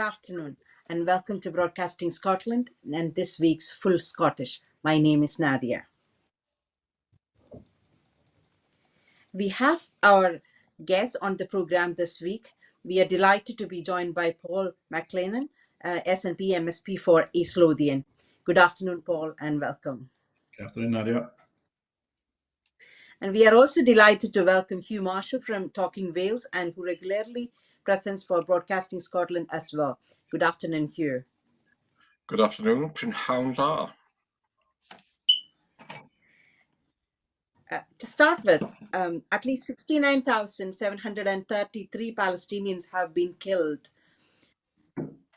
afternoon, and welcome to Broadcasting Scotland and this week's Full Scottish. My name is Nadia. We have our guest on the program this week. We are delighted to be joined by Paul McLennan, SNP MSP for East Lothian. Good afternoon, Paul, and welcome. Good afternoon, Nadia. And we are also delighted to welcome Hugh Marshall from Talking Wales and who regularly presents for Broadcasting Scotland as well. Good afternoon, Hugh. Good afternoon, Prynhawn da. To start with, at least 69,733 Palestinians have been killed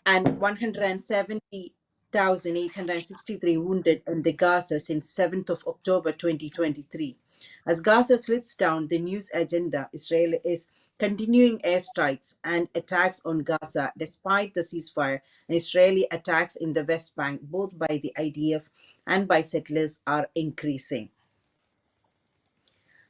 and 170,863 wounded in the Gaza since 7th of October 2023. As Gaza slips down the news agenda, Israel is continuing airstrikes and attacks on Gaza despite the ceasefire, and Israeli attacks in the West Bank, both by the IDF and by settlers, are increasing.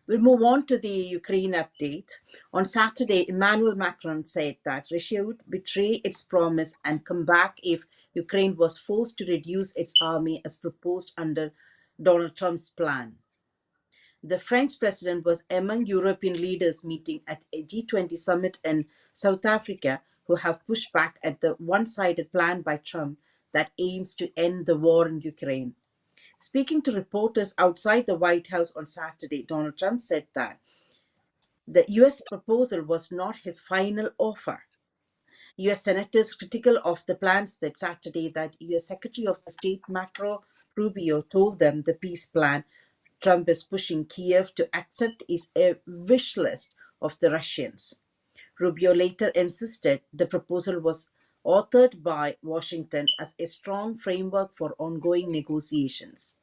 We'll move on to the Ukraine update. On Saturday, Emmanuel Macron said that Russia would betray its promise and come back if Ukraine was forced to reduce its army as proposed under Donald Trump's plan. The French president was among European leaders meeting at a G20 summit in South Africa who have pushed back at the one-sided plan by Trump that aims to end the war in Ukraine. Speaking to reporters outside the White House on Saturday, Donald Trump said that the U.S. proposal was not his final offer. U.S. senators critical of the plan said Saturday that U.S. Secretary of State Marco Rubio told them the peace plan Trump is pushing Kiev to accept is a wish list of the Russians. Rubio later insisted the proposal was authored by Washington as a strong framework for ongoing negotiations.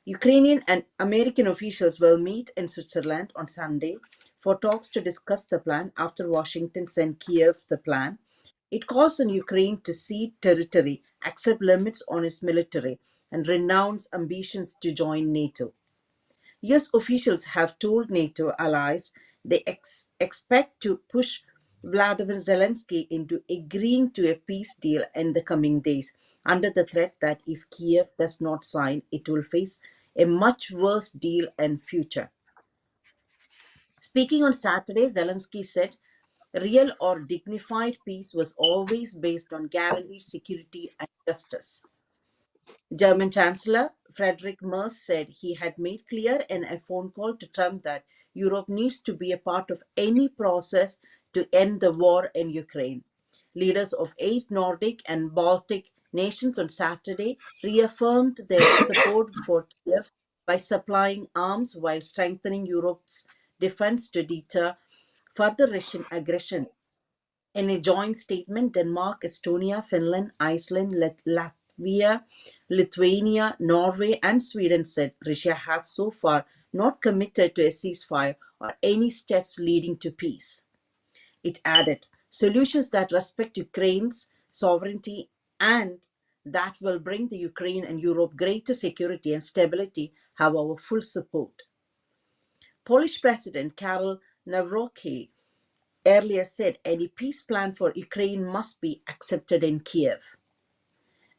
Ukrainian and American officials will meet in Switzerland on Sunday for talks to discuss the plan after Washington sent Kiev the plan. It calls on Ukraine to cede territory, accept limits on its military, and renounce ambitions to join NATO. US officials have told NATO allies they expect to push Vladimir Zelensky into agreeing to a peace deal in the coming days, under the threat that if Kiev does not sign, it will face a much worse deal in future. Speaking on Saturday, Zelensky said, real or dignified peace was always based on guaranteed security and justice. German Chancellor Friedrich Merz said he had made clear in a phone call to Trump that Europe needs to be a part of any process to end the war in Ukraine. Leaders of 8 Nordic and Baltic nations on Saturday reaffirmed their support for Kiev by supplying arms while strengthening Europe's defense to deter further Russian aggression. In a joint statement, Denmark, Estonia, Finland, Iceland, Latvia, Lithuania, Norway, and Sweden said Russia has so far not committed to a ceasefire or any steps leading to peace. It added, solutions that respect Ukraine's sovereignty and that will bring the Ukraine and Europe greater security and stability have our full support. Polish President Karol Nawrocki earlier said any peace plan for Ukraine must be accepted in Kiev.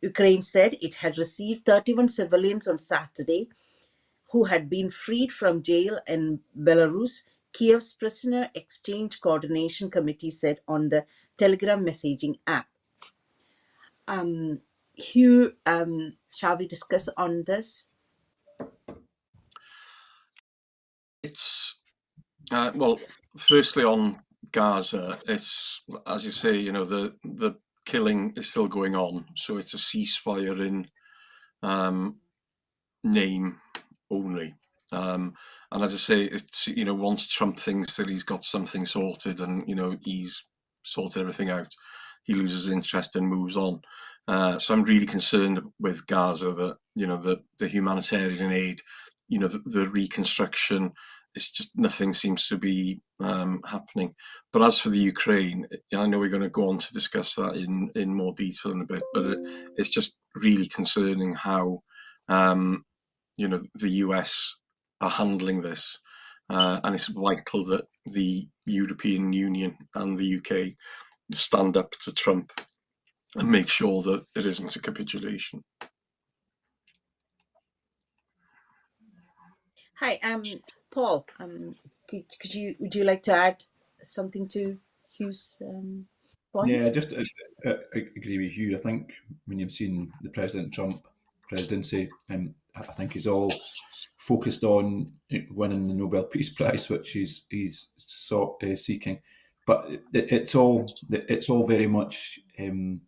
Ukraine said it had received 31 civilians on Saturday who had been freed from jail in Belarus, Kiev's Prisoner Exchange Coordination Committee said on the Telegram messaging app. Hugh, shall we discuss on this? It's, well, firstly on Gaza, it's, as you say, you know, the killing is still going on. So it's a ceasefire in name only. And as I say, it's, you know, once Trump thinks that he's got something sorted and, you know, he's sorted everything out, he loses interest and moves on. So I'm really concerned with Gaza that, you know, the humanitarian aid, you know, the reconstruction, it's just nothing seems to be happening. But as for the Ukraine, I know we're going to go on to discuss that in more detail in a bit, but it's just really concerning how, you know, the US are handling this. And it's vital that the European Union and the UK, stand up to Trump and make sure that it isn't a capitulation. Hi, Paul. Would you like to add something to Hugh's Yeah, I points? just I agree with you. I think when you've seen the President Trump presidency, I think he's all focused on winning the Nobel Peace Prize, which he's seeking. But it's all very much, I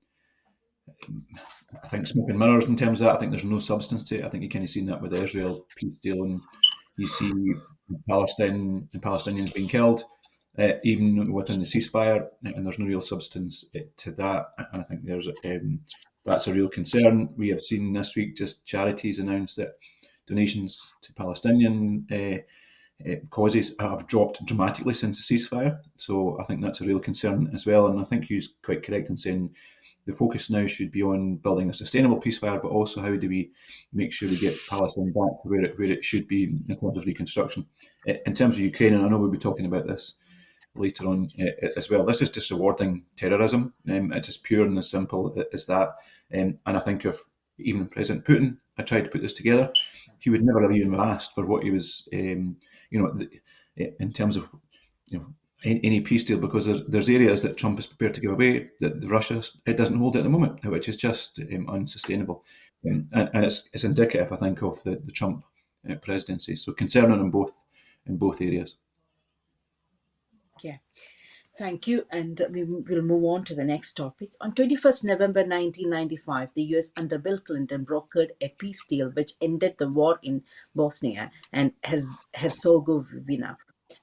think, smoke and mirrors in terms of that. I think there's no substance to it. I think you kind of seen that with the Israel peace deal, and you see Palestine and Palestinians being killed, even within the ceasefire, and there's no real substance to that. And I think that's a real concern. We have seen this week just charities announce that donations to Palestinian causes have dropped dramatically since the ceasefire. So I think that's a real concern as well. And I think he's quite correct in saying the focus now should be on building a sustainable ceasefire, but also how do we make sure we get Palestine back to where it should be in terms of reconstruction. In terms of Ukraine, and I know we'll be talking about this later on as well, this is just rewarding terrorism. It's as pure and as simple as that. And I think if even President Putin had tried to put this together, he would never have even asked for what he was, in terms of, any peace deal, because there's areas that Trump is prepared to give away that Russia it doesn't hold at the moment, which is just unsustainable. And it's indicative, I think, of the Trump presidency. So concerning in both areas. Yeah. Thank you. And we will move on to the next topic. On 21st November 1995, the US under Bill Clinton brokered a peace deal which ended the war in Bosnia and Herzegovina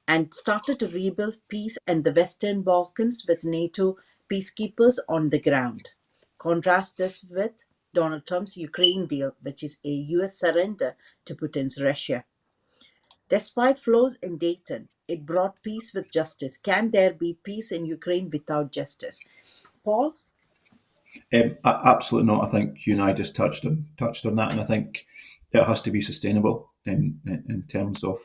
and started to rebuild peace in the Western Balkans with NATO peacekeepers on the ground. Contrast this with Donald Trump's Ukraine deal, which is a US surrender to Putin's Russia. Despite flaws in Dayton, it brought peace with justice. Can there be peace in Ukraine without justice? Paul? Absolutely not. I think you and I just touched on that, and I think it has to be sustainable in terms of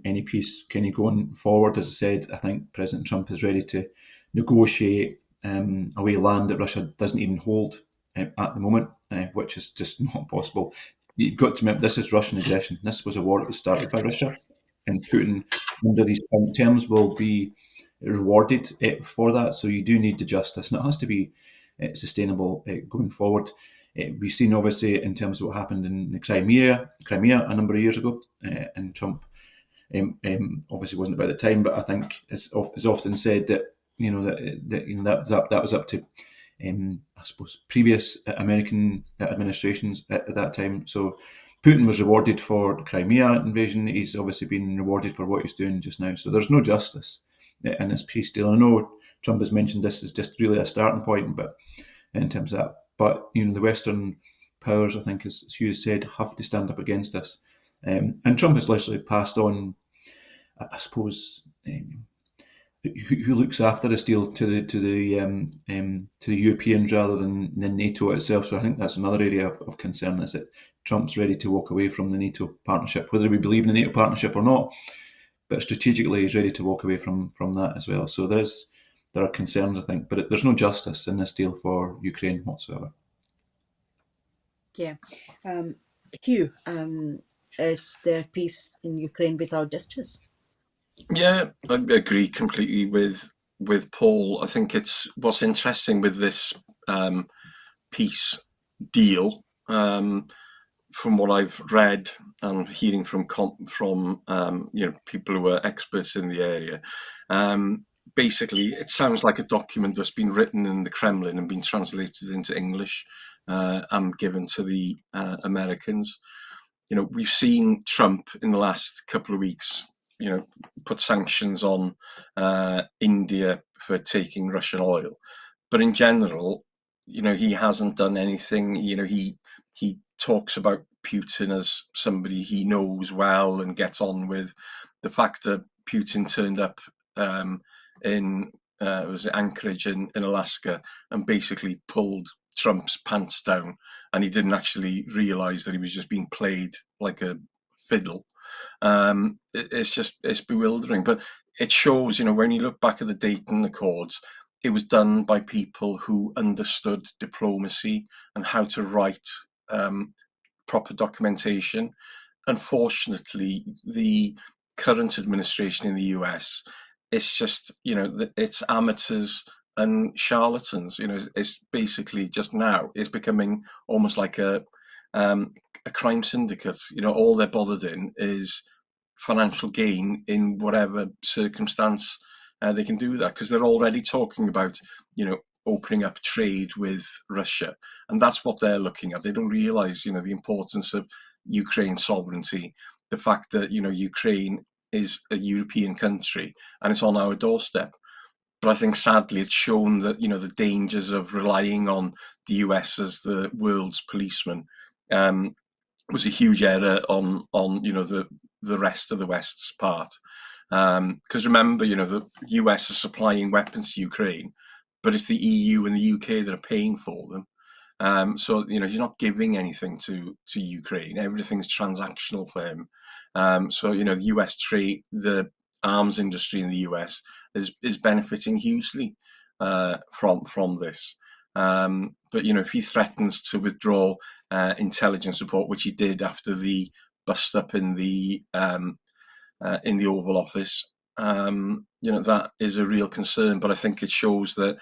any peace kind of going forward. As I said, I think President Trump is ready to negotiate away land that Russia doesn't even hold at the moment, which is just not possible. You've got to remember, this is Russian aggression. This was a war that was started by Russia, and Putin, under these current terms, will be rewarded for that. So you do need the justice, and it has to be sustainable going forward. We've seen, obviously, in terms of what happened in the Crimea a number of years ago, and Trump obviously wasn't about the time, but I think it's often said that that was up to I suppose previous American administrations at that time. So Putin was rewarded for the Crimea invasion. He's obviously been rewarded for what he's doing just now. So there's no justice in this peace deal. I know Trump has mentioned this is just really a starting point, but in terms of that, but the Western powers, I think, as Hugh said, have to stand up against us. And Trump has literally passed on, I suppose, who looks after this deal to the Europeans rather than NATO itself. So I think that's another area of concern, is that Trump's ready to walk away from the NATO partnership, whether we believe in the NATO partnership or not. But strategically, he's ready to walk away from that as well. So there are concerns, I think, but there's no justice in this deal for Ukraine whatsoever. Yeah. Hugh, is there peace in Ukraine without justice? Yeah, I agree completely with Paul. I think it's what's interesting with this peace deal, from what I've read and hearing from people who are experts in the area. Basically, it sounds like a document that's been written in the Kremlin and been translated into English and given to the Americans. We've seen Trump in the last couple of weeks, put sanctions on India for taking Russian oil. But in general, he hasn't done anything. He talks about Putin as somebody he knows well and gets on with. The fact that Putin turned up in was it Anchorage in Alaska and basically pulled Trump's pants down, and he didn't actually realize that he was just being played like a fiddle. It's bewildering, but it shows, when you look back at the Dayton Accords, it was done by people who understood diplomacy and how to write proper documentation. Unfortunately, the current administration in the US, it's just, it's amateurs and charlatans. It's basically just now it's becoming almost like a crime syndicate. All they're bothered in is financial gain in whatever circumstance they can do that, because they're already talking about, opening up trade with Russia, and that's what they're looking at. They don't realize, the importance of Ukraine sovereignty, the fact that, Ukraine is a European country and it's on our doorstep. But I think sadly it's shown that, the dangers of relying on the US as the world's policeman was a huge error on the rest of the West's part. Because remember, the US is supplying weapons to Ukraine, but it's the EU and the UK that are paying for them. So you're not giving anything to Ukraine. Everything's transactional for him. So the US trade, the arms industry in the US is benefiting hugely from this. But if he threatens to withdraw intelligence support, which he did after the bust up in the Oval Office, that is a real concern. But I think it shows that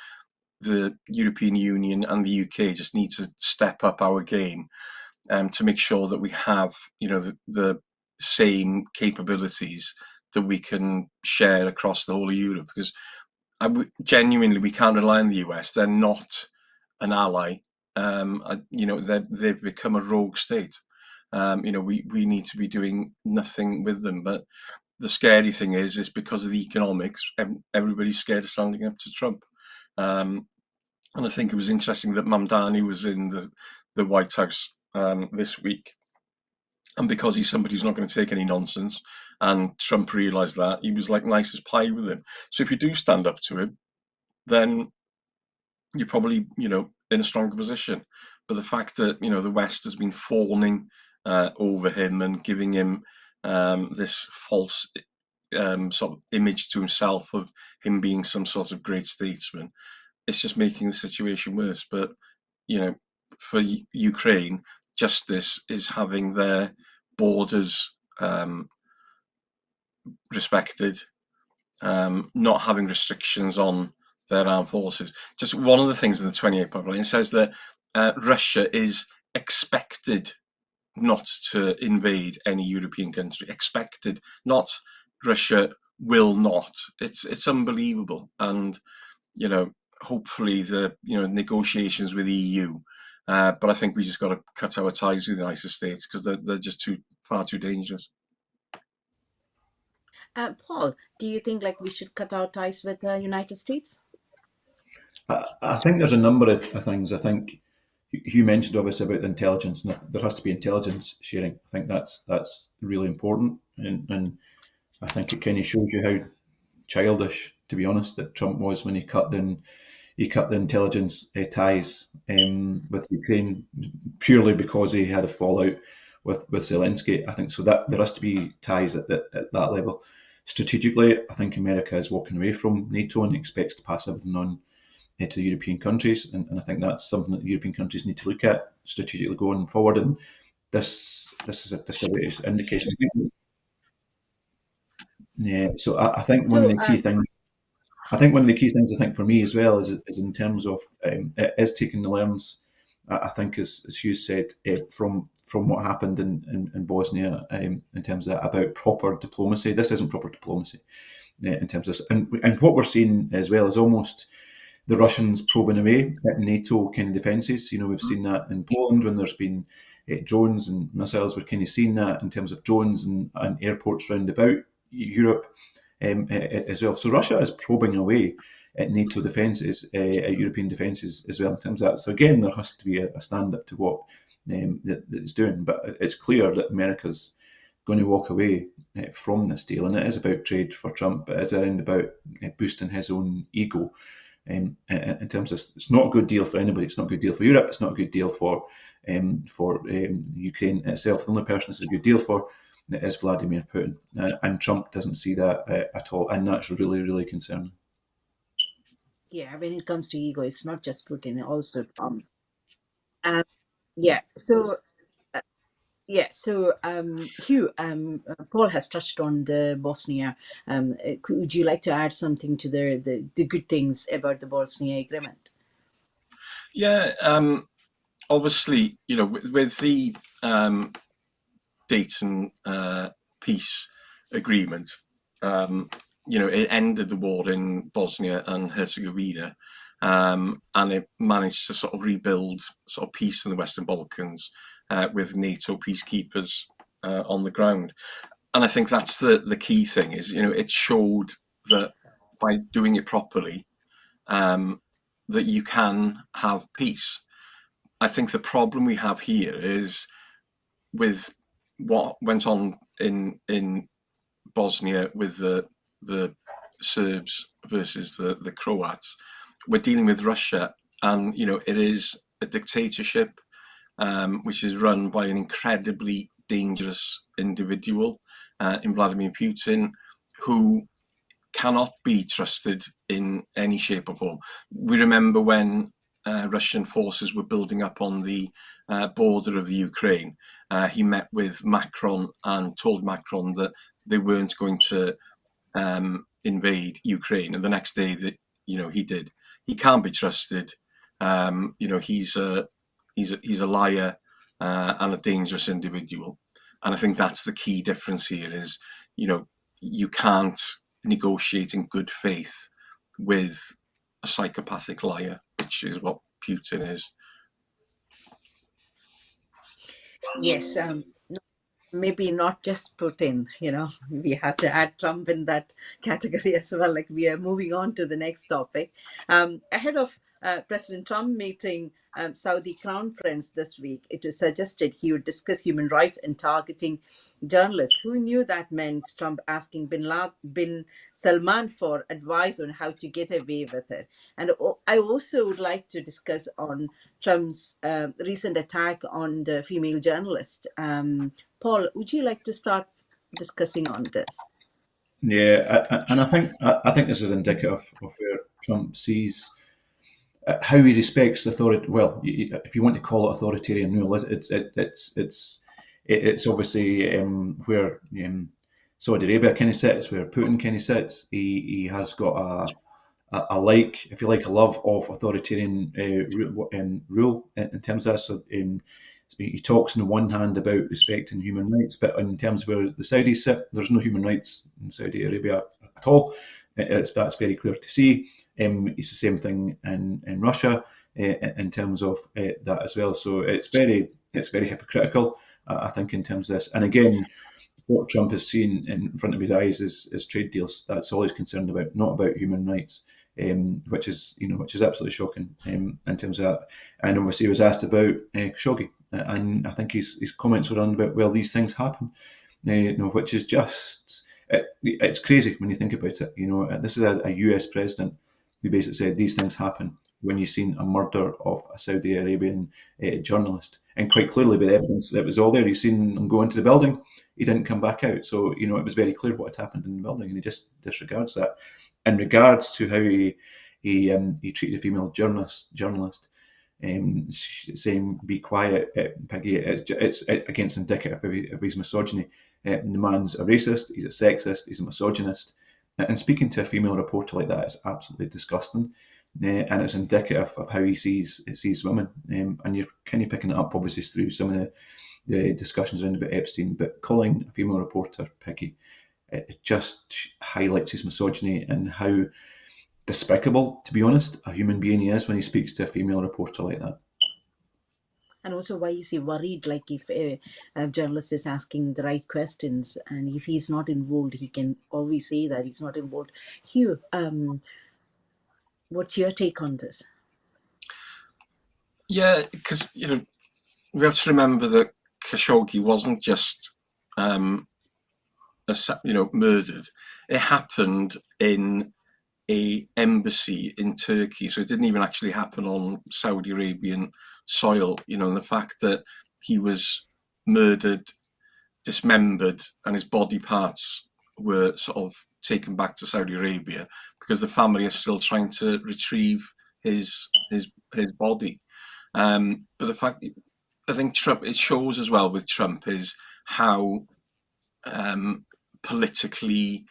the European Union and the UK just need to step up our game to make sure that we have, the same capabilities that we can share across the whole of Europe. Because genuinely, we can't rely on the US. They're not an ally. They've become a rogue state. We need to be doing nothing with them. But the scary thing is because of the economics, everybody's scared of standing up to Trump. And I think it was interesting that Mamdani was in the White House this week. And because he's somebody who's not going to take any nonsense, and Trump realised that, he was like nice as pie with him. So if you do stand up to him, then you're probably, in a stronger position. But the fact that, the West has been fawning over him and giving him this false sort of image to himself of him being some sort of great statesman, it's just making the situation worse. But, for Ukraine, justice is having their borders respected, not having restrictions on their armed forces. Just one of the things in the 28th paragraph, it says that Russia is expected not to invade any European country. Expected, not Russia will not. It's unbelievable. And hopefully the negotiations with the EU. But I think we just got to cut our ties with the United States, because they're just far too dangerous. Paul, do you think we should cut our ties with the United States? I think there's a number of things. I think you mentioned obviously about the intelligence, and there has to be intelligence sharing. I think that's really important, and I think it kind of shows you how childish, to be honest, that Trump was when he cut the intelligence ties with Ukraine, purely because he had a fallout with Zelensky. I think so that there has to be ties at that level. Strategically, I think America is walking away from NATO and expects to pass everything on to the European countries, and I think that's something that the European countries need to look at strategically going forward. And this is a indication. Yeah, so I think one of the key things. I think one of the key things for me as well is in terms of it is taking the lessons. I think as Hugh said from what happened in Bosnia in terms of about proper diplomacy. This isn't proper diplomacy in terms of and what we're seeing as well is almost the Russians probing away at NATO kind of defences. We've seen that in Poland when there's been drones and missiles. We're kind of seeing that in terms of drones and airports round about Europe as well. So Russia is probing away at NATO defences, at European defences as well in terms of that. So again, there has to be a stand up to what that it's doing. But it's clear that America's going to walk away from this deal, and it is about trade for Trump. It is around about boosting his own ego. In terms of, it's not a good deal for anybody. It's not a good deal for Europe. It's not a good deal for Ukraine itself. The only person it's a good deal for is Vladimir Putin, and Trump doesn't see that at all, and that's really, really concerning. Yeah, when it comes to ego, it's not just Putin, also Trump. Um, yeah. So Hugh, Paul has touched on the Bosnia. Would you like to add something to the good things about the Bosnia agreement? Yeah, obviously, with the Dayton Peace Agreement, it ended the war in Bosnia and Herzegovina, and it managed to sort of rebuild sort of peace in the Western Balkans with NATO peacekeepers on the ground. And I think that's the key thing is, it showed that by doing it properly, that you can have peace. I think the problem we have here is with what went on in Bosnia with the Serbs versus the Croats. We're dealing with Russia, and it is a dictatorship which is run by an incredibly dangerous individual in Vladimir Putin, who cannot be trusted in any shape or form. We remember when Russian forces were building up on the border of the Ukraine. He met with Macron and told Macron that they weren't going to invade Ukraine, and the next day that he did. He can't be trusted. He's a liar and a dangerous individual, and I think that's the key difference here. Is you can't negotiate in good faith with a psychopathic liar, which is what Putin is. Yes. Maybe not just Putin, we have to add Trump in that category as well. Like, we are moving on to the next topic. Ahead of President Trump meeting Saudi Crown Prince this week, it was suggested he would discuss human rights and targeting journalists. Who knew that meant Trump asking bin Salman for advice on how to get away with it? And I also would like to discuss on Trump's recent attack on the female journalist. Paul, would you like to start discussing on this? Yeah, and I think this is indicative of where Trump sees how he respects authority. Well, if you want to call it authoritarian rule, it's obviously where Saudi Arabia kind of sits, where Putin kind of sits. He has got if you like, a love of authoritarian rule in terms of that. So he talks on the one hand about respecting human rights, but in terms of where the Saudis sit, there's no human rights in Saudi Arabia at all. That's very clear to see. It's the same thing in Russia in terms of that as well. So it's very hypocritical, I think, in terms of this. And again, what Trump has seen in front of his eyes is trade deals. That's all he's concerned about, not about human rights, which is absolutely shocking in terms of that. And obviously, he was asked about Khashoggi, and I think his comments were on about, well, these things happen, which is just it's crazy when you think about it. This is a US president who basically said these things happen when you've seen a murder of a Saudi Arabian journalist, and quite clearly, with evidence that was all there, he's seen him go into the building. He didn't come back out, so it was very clear what had happened in the building, and he just disregards that. In regards to how he treated a female journalist, saying "be quiet, Peggy," it's against indicative of his misogyny. The man's a racist, he's a sexist, he's a misogynist, and speaking to a female reporter like that is absolutely disgusting. And it's indicative of how he sees women, and you're kind of picking it up obviously through some of the discussions around about Epstein, but calling a female reporter Peggy, it just highlights his misogyny and how despicable, to be honest, a human being he is when he speaks to a female reporter like that. And also, why is he worried? Like, if a journalist is asking the right questions, and if he's not involved, he can always say that he's not involved. Hugh, what's your take on this? Yeah, because we have to remember that Khashoggi wasn't just murdered. It happened in a embassy in Turkey, so it didn't even actually happen on Saudi Arabian soil. And the fact that he was murdered, dismembered, and his body parts were sort of taken back to Saudi Arabia because the family is still trying to retrieve his body. But the fact, I think Trump, it shows as well with Trump is how politically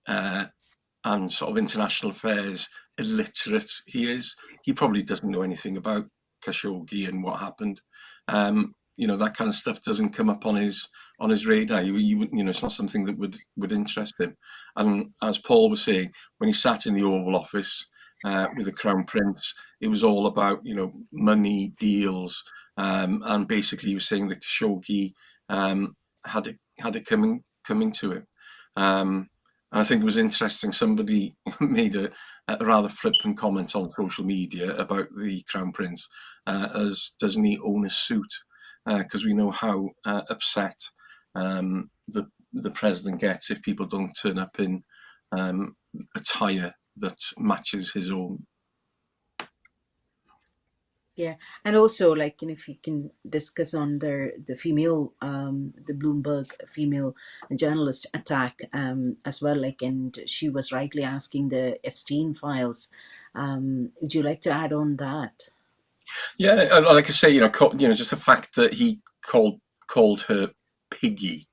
and sort of international affairs illiterate he is. He probably doesn't know anything about Khashoggi and what happened. That kind of stuff doesn't come up on his radar. It's not something that would interest him. And as Paul was saying, when he sat in the Oval Office with the Crown Prince, it was all about money, deals, and basically he was saying that Khashoggi had it coming to him. And I think it was interesting. Somebody made a rather flippant comment on social media about the Crown Prince, as doesn't he own a suit? Because we know how upset the president gets if people don't turn up in attire that matches his own. Yeah, and also if you can discuss on the female, the Bloomberg female journalist attack as well, and she was rightly asking the Epstein files. Would you like to add on that? Yeah, like I say, just the fact that he called her piggy.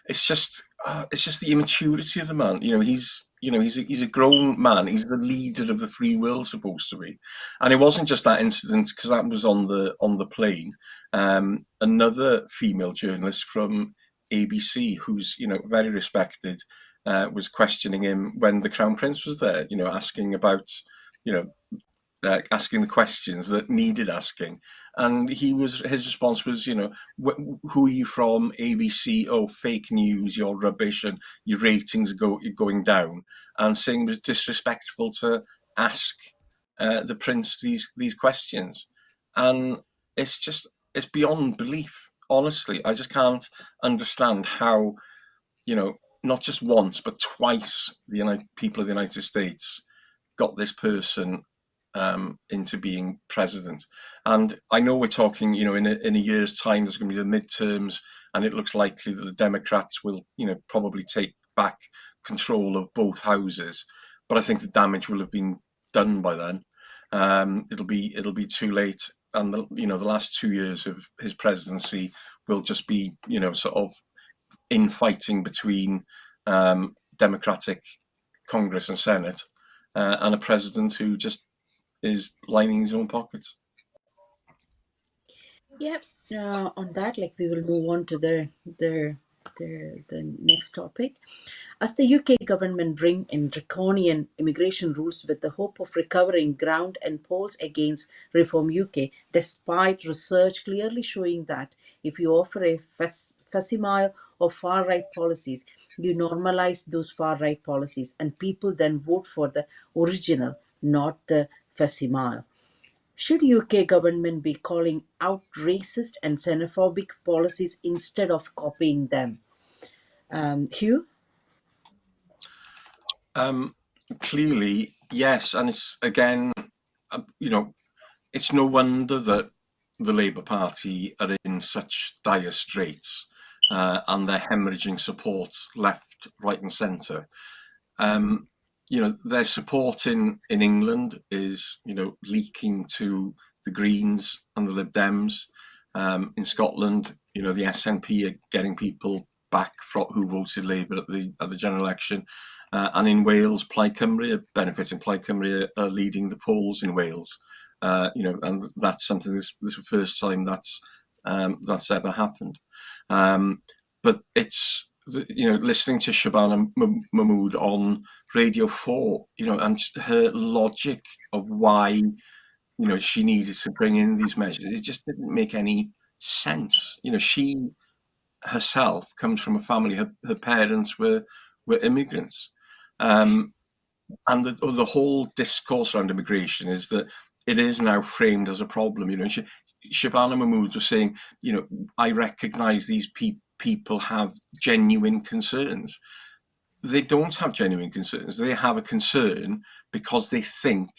It's just the immaturity of the man. He's a grown man. He's the leader of the free world, supposed to be. And it wasn't just that incident, because that was on the plane. Another female journalist from ABC, who's very respected, was questioning him when the Crown Prince was there. Asking about asking the questions that needed asking, and his response was, who are you from? ABC? Oh, fake news, you're rubbish, and your ratings going down, and saying it was disrespectful to ask the prince these questions, and it's beyond belief. Honestly, I just can't understand how not just once but twice the people of the United States got this person into being president. And I know we're talking, in a year's time, there's going to be the midterms, and it looks likely that the Democrats will, probably take back control of both houses. But I think the damage will have been done by then. It'll be too late, and the last 2 years of his presidency will just be, sort of infighting between Democratic Congress and Senate, and a president who just is lining his own pockets. Yep. On that, we will move on to the next topic. As the UK government bring in draconian immigration rules with the hope of recovering ground and polls against Reform UK, despite research clearly showing that if you offer a facsimile of far-right policies, you normalize those far-right policies, and people then vote for the original, not the facsimile. Should UK government be calling out racist and xenophobic policies instead of copying them? Hugh? Clearly, yes. And it's, again, it's no wonder that the Labour Party are in such dire straits, and they're hemorrhaging support left, right and centre. Their support in England is, leaking to the Greens and the Lib Dems. In Scotland, the SNP are getting people back who voted Labour at the general election. And in Wales, Plaid Cymru are benefiting. Plaid Cymru are leading the polls in Wales. And that's something, this is the first time that's ever happened. But it's, listening to Shabana Mahmood on Radio 4, and her logic of why, she needed to bring in these measures, it just didn't make any sense. She herself comes from a family, her parents were immigrants. And the whole discourse around immigration is that it is now framed as a problem. Shabana Mahmood was saying, I recognise these people have genuine concerns. They don't have genuine concerns. They have a concern because they think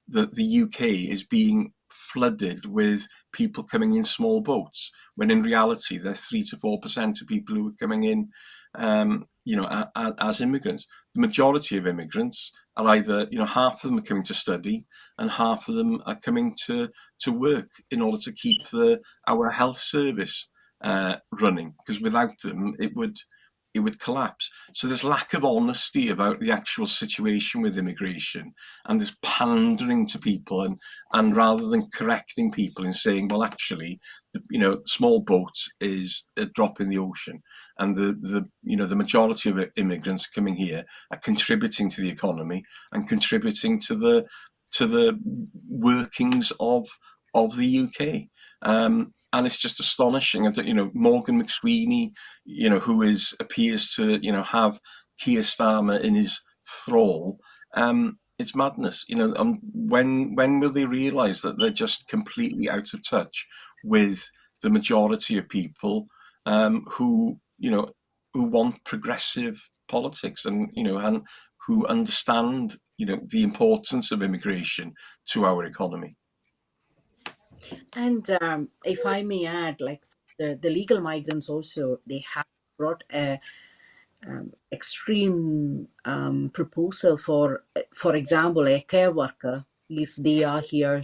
that the UK is being flooded with people coming in small boats, when in reality they're 3 to 4% of people who are coming in, as immigrants. The majority of immigrants are either, half of them are coming to study and half of them are coming to work in order to keep our health service running, because without them it would collapse. So there's lack of honesty about the actual situation with immigration, and there's pandering to people, and rather than correcting people and saying, well, actually, small boats is a drop in the ocean, and the majority of immigrants coming here are contributing to the economy and contributing to the workings of the UK. And it's just astonishing. And Morgan McSweeney, who appears to have Keir Starmer in his thrall. It's madness. When will they realise that they're just completely out of touch with the majority of people who want progressive politics, and who understand the importance of immigration to our economy. And if I may add, like the legal migrants also, they have brought a extreme proposal for example, a care worker, if they are here,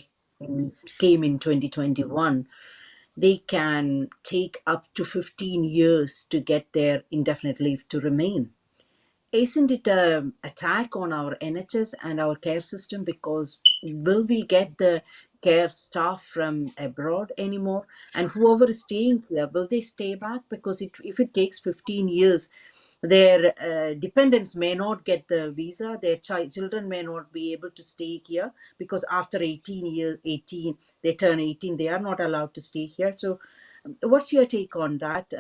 came in 2021, they can take up to 15 years to get their indefinite leave to remain. Isn't it an attack on our NHS and our care system? Because will we get the care staff from abroad anymore? And whoever is staying here, will they stay back? Because if it takes 15 years, their dependents may not get the visa, their children may not be able to stay here, because after 18, they turn 18, they are not allowed to stay here. So what's your take on that,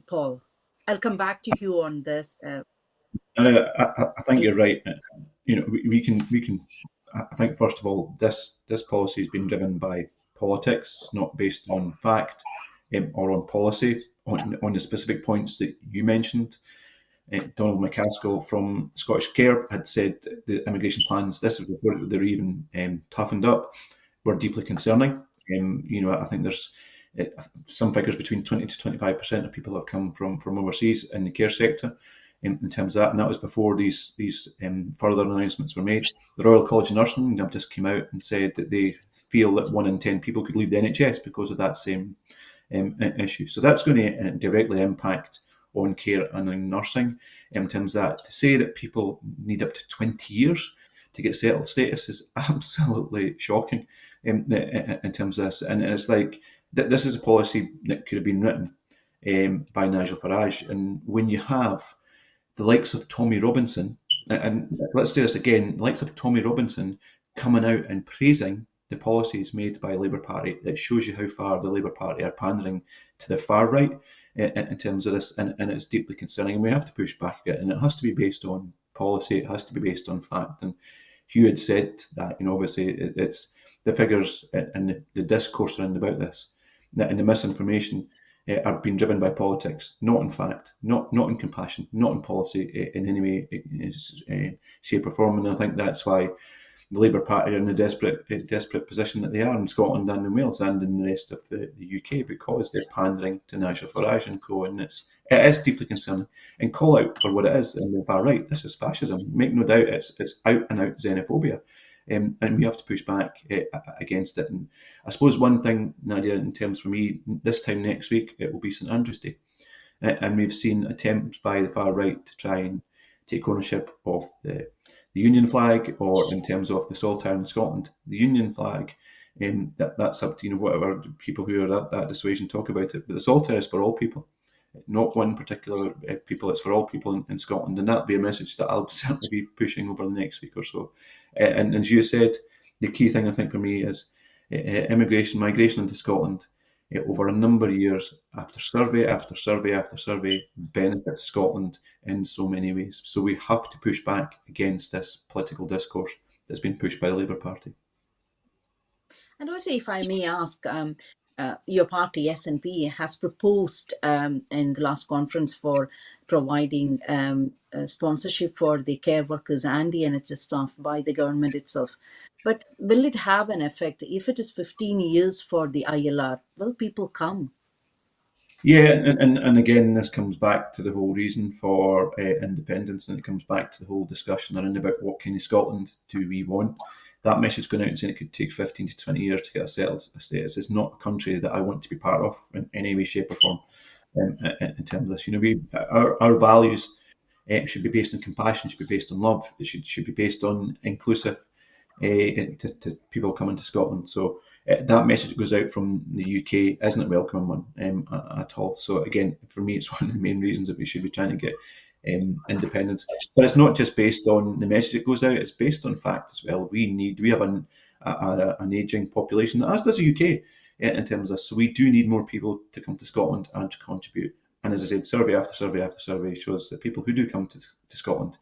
Paul? I'll come back to you on this. And I think you're right. We can. I think first of all, this policy has been driven by politics, not based on fact or on policy. On the specific points that you mentioned, Donald McCaskill from Scottish Care had said the immigration plans, this was before they were even toughened up, were deeply concerning. I think there's some figures between 20 to 25% of people have come from overseas in the care sector. In terms of that, and that was before these further announcements were made. The Royal College of Nursing have just came out and said that they feel that 1 in 10 people could leave the NHS because of that same issue. So that's going to directly impact on care and on nursing. In terms of that, to say that people need up to 20 years to get settled status is absolutely shocking in terms of this. And it's like, this is a policy that could have been written by Nigel Farage. And when you have the likes of Tommy Robinson, and let's say this again, the likes of Tommy Robinson coming out and praising the policies made by the Labour Party, that shows you how far the Labour Party are pandering to the far right in terms of this, and it's deeply concerning, and we have to push back at it, and it has to be based on policy, it has to be based on fact. And Hugh had said that, obviously it's the figures and the discourse around about this, and the misinformation are being driven by politics, not in fact, not in compassion, not in policy in any way, shape or form. And I think that's why the Labour Party are in the desperate position that they are in Scotland and in Wales and in the rest of the UK, because they're pandering to Nigel Farage and co. And it is deeply concerning. And call out for what it is in the far right. This is fascism. Make no doubt, it's out and out xenophobia. And we have to push back against it. And I suppose one thing, Nadia, in terms for me, this time next week, it will be St Andrew's Day. And we've seen attempts by the far right to try and take ownership of the Union flag, or in terms of the Solitaire in Scotland. The Union flag, that's up to whatever people who are at that dissuasion talk about it. But the Solitaire is for all people, not one particular people. It's for all people in Scotland, and that'll be a message that I'll certainly be pushing over the next week or so. And as you said, the key thing I think for me is migration into Scotland over a number of years, after survey after survey after survey, benefits Scotland in so many ways. So we have to push back against this political discourse that's been pushed by the Labour Party. And also, if I may ask, your party, SNP, has proposed in the last conference for providing sponsorship for the care workers and the NHS staff by the government itself. But will it have an effect? If it is 15 years for the ILR, will people come? Yeah, and again, this comes back to the whole reason for independence, and it comes back to the whole discussion around about what kind of Scotland do we want. That message going out and saying it could take 15 to 20 years to get a settled status is not a country that I want to be part of in any way, shape, or form. In terms of this, our values should be based on compassion, should be based on love, it should be based on inclusive to people coming to Scotland. So that message that goes out from the UK isn't a welcome one at all. So again, for me, it's one of the main reasons that we should be trying to get independence. But it's not just based on the message that goes out; it's based on fact as well. We have an ageing population, as does the UK, in terms of this. So we do need more people to come to Scotland and to contribute. And as I said, survey after survey after survey shows that people who do come to Scotland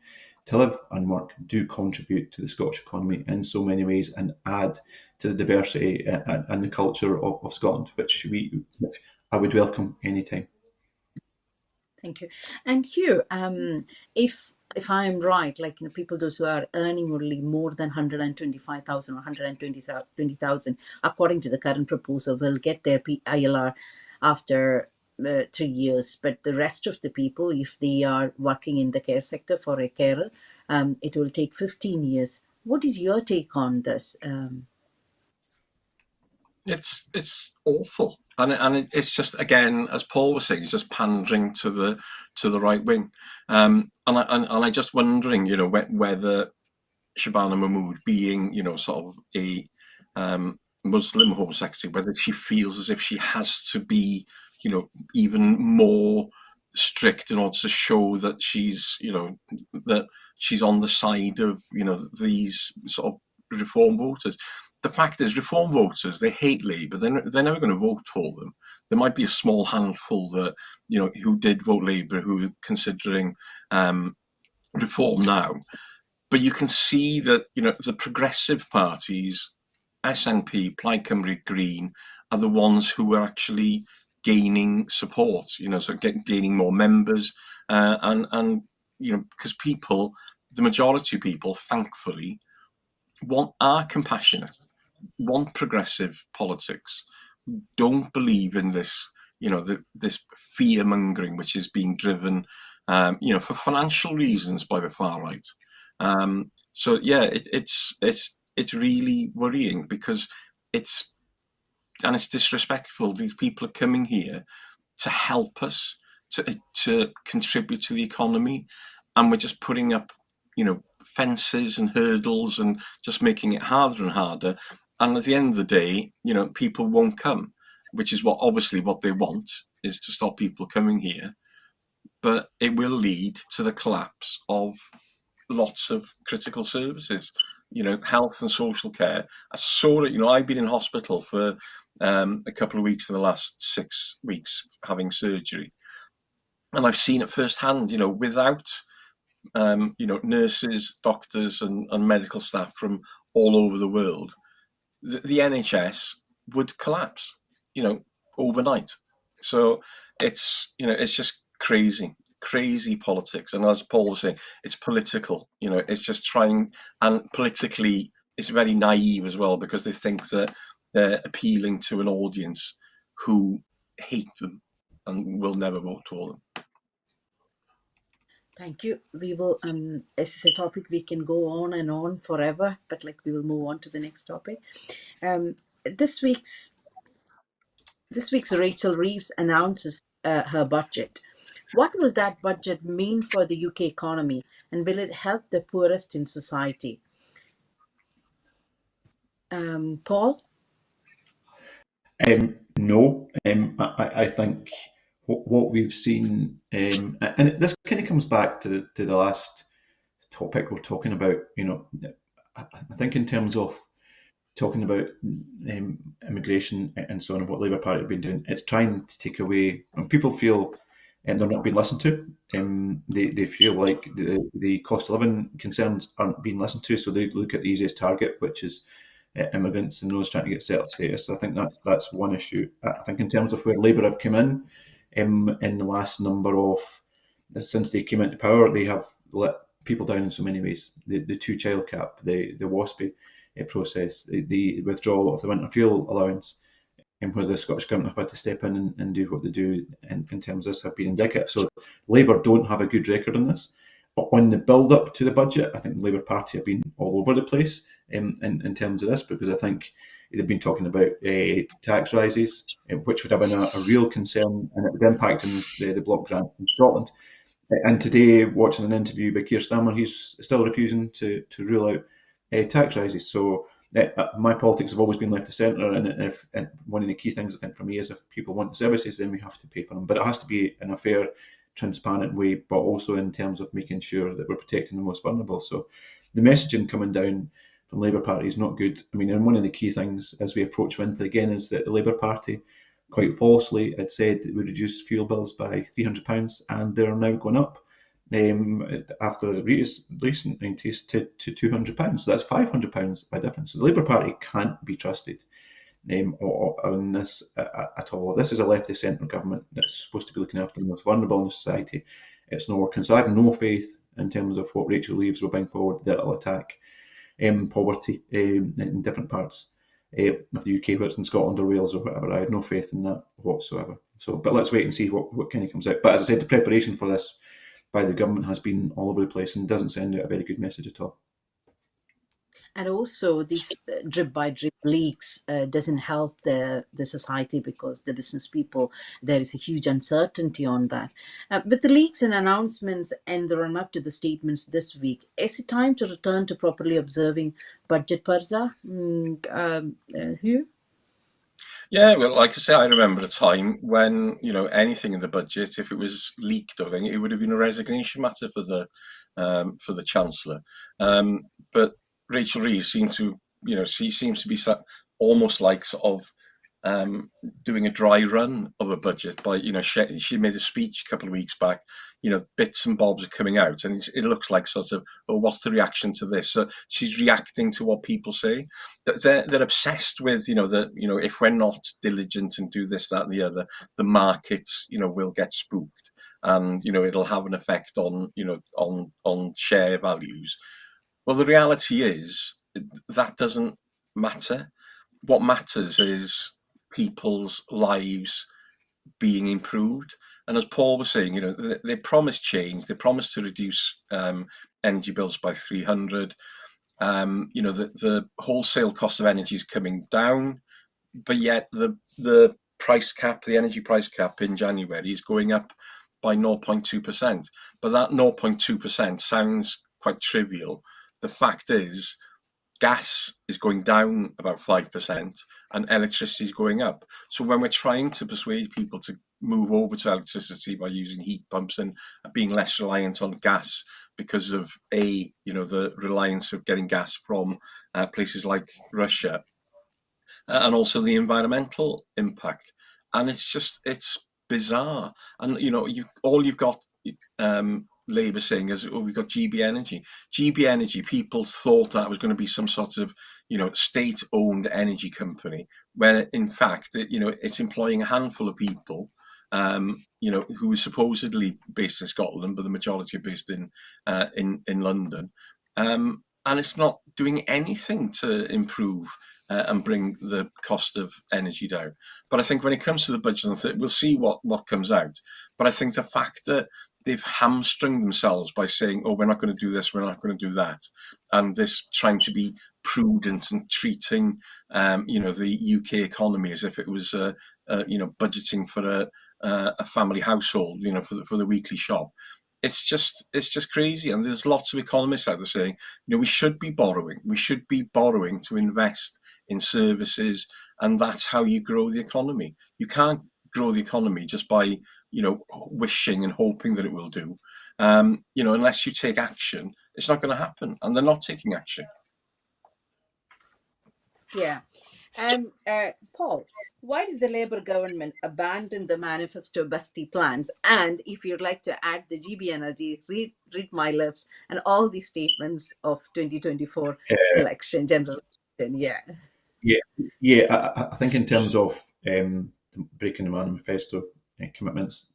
to live and work do contribute to the Scottish economy in so many ways and add to the diversity and the culture of Scotland, which I would welcome anytime. Thank you. And Hugh, if I'm right, like people those who are earning only more than 125,000 or 120,000, according to the current proposal, will get their ILR after 3 years. But the rest of the people, if they are working in the care sector for a carer, it will take 15 years. What is your take on this? It's awful, and it's just, again, as Paul was saying, it's just pandering to the right wing, and I just wondering, whether Shabana Mahmood, being sort of a Muslim homosexual, whether she feels as if she has to be even more strict in order to show that she's on the side of these sort of reform voters. The fact is, reform voters, they hate Labour. They're never going to vote for them. There might be a small handful that who did vote Labour, who are considering reform now. But you can see that the progressive parties, SNP, Plaid Cymru, Green, are the ones who are actually gaining support. So gaining more members, and because the majority of people, thankfully, are compassionate, want progressive politics, don't believe in this, this fear mongering which is being driven, for financial reasons by the far right. So yeah, it's really worrying because it's disrespectful. These people are coming here to help us to contribute to the economy, and we're just putting up, fences and hurdles and just making it harder and harder. And at the end of the day, people won't come, which is obviously what they want, is to stop people coming here. But it will lead to the collapse of lots of critical services, health and social care. I saw it, I've been in hospital for a couple of weeks in the last 6 weeks having surgery. And I've seen it firsthand, without nurses, doctors, and medical staff from all over the world, the NHS would collapse, overnight. So it's just crazy politics. And as Paul was saying, it's political. It's just trying, and politically, it's very naive as well, because they think that they're appealing to an audience who hate them and will never vote for them. Thank you. We will, this is a topic we can go on and on forever, but we will move on to the next topic. This week's Rachel Reeves announces her budget. What will that budget mean for the UK economy, and will it help the poorest in society? Paul? No, I think what we've seen, and this kind of comes back to the last topic we're talking about. I think in terms of talking about immigration and so on, and what Labour Party have been doing, it's trying to take away when people feel they're not being listened to. They feel like the cost of living concerns aren't being listened to, so they look at the easiest target, which is immigrants and those trying to get settled status. I think that's one issue. I think in terms of where Labour have come in the last number of, since they came into power, they have let people down in so many ways. The 2-child cap, the WASPI process, the withdrawal of the winter fuel allowance, and where the Scottish Government have had to step in and do what they do in terms of this have been indicative. So Labour don't have a good record on this. On the build-up to the budget, I think the Labour Party have been all over the place in terms of this, because I think they've been talking about tax rises, which would have been a real concern, and it would impact on the block grant in Scotland. And today, watching an interview by Keir Starmer, he's still refusing to rule out tax rises. So my politics have always been left to centre, and one of the key things I think for me is if people want the services, then we have to pay for them. But it has to be in a fair, transparent way, but also in terms of making sure that we're protecting the most vulnerable. So the messaging coming down from Labour Party is not good. I mean, and one of the key things as we approach winter again is that the Labour Party, quite falsely, had said it would reduce fuel bills by £300, and they're now going up after the recent increase to £200. So that's £500 by difference. So the Labour Party can't be trusted on this at all. This is a left-of-centre government that's supposed to be looking after the most vulnerable in society. It's not working. So I have no faith in terms of what Rachel Reeves will bring forward, that it'll attack poverty in different parts of the UK, whether it's in Scotland or Wales or whatever. I have no faith in that whatsoever. So, but let's wait and see what kind of comes out. But as I said, the preparation for this by the government has been all over the place and doesn't send out a very good message at all. And also, these drip by drip leaks doesn't help the society, because the business people, there is a huge uncertainty on that. With the leaks and announcements and the run up to the statements this week, is it time to return to properly observing budget parda? Hugh? Yeah, well, like I say, I remember a time when, you know, anything in the budget, if it was leaked or anything, it would have been a resignation matter for the Chancellor. But Rachel Reeves seems to, you know, she seems to be almost like sort of doing a dry run of a budget by, you know, she made a speech a couple of weeks back, you know, bits and bobs are coming out, and it looks like sort of, oh, what's the reaction to this? So she's reacting to what people say. They're obsessed with, you know, if we're not diligent and do this, that, and the other, the markets, you know, will get spooked, and, you know, it'll have an effect on, you know, on share values. Well, the reality is that doesn't matter. What matters is people's lives being improved. And as Paul was saying, you know, they promised change. They promised to reduce energy bills by 300. You know, the wholesale cost of energy is coming down, but yet the price cap, the energy price cap in January is going up by 0.2%. But that 0.2% sounds quite trivial. The fact is, gas is going down about 5% and electricity is going up. So when we're trying to persuade people to move over to electricity by using heat pumps and being less reliant on gas because of you know, the reliance of getting gas from places like Russia, and also the environmental impact, and it's bizarre. And, you know, you've got Labour saying is, oh, we've got GB Energy. GB Energy, people thought that was going to be some sort of, you know, state-owned energy company, where in fact, you know, it's employing a handful of people, you know, who are supposedly based in Scotland, but the majority are based in London, and it's not doing anything to improve and bring the cost of energy down. But I think when it comes to the budget, we'll see what comes out. But I think the fact that they've hamstringed themselves by saying, oh, we're not going to do this, we're not going to do that, and this trying to be prudent and treating, you know, the UK economy as if it was, you know, budgeting for a family household, you know, for the weekly shop. It's just crazy. And there's lots of economists out there saying, you know, we should be borrowing to invest in services, and that's how you grow the economy. You can't grow the economy just by, you know, wishing and hoping that it will do. You know, unless you take action, it's not going to happen, and they're not taking action. Yeah. And Paul, why did the Labour government abandon the manifesto busty plans? And if you'd like to add the GB Energy, read my lips and all the statements of 2024 election, general election. Yeah. I think in terms of breaking the manifesto commitments,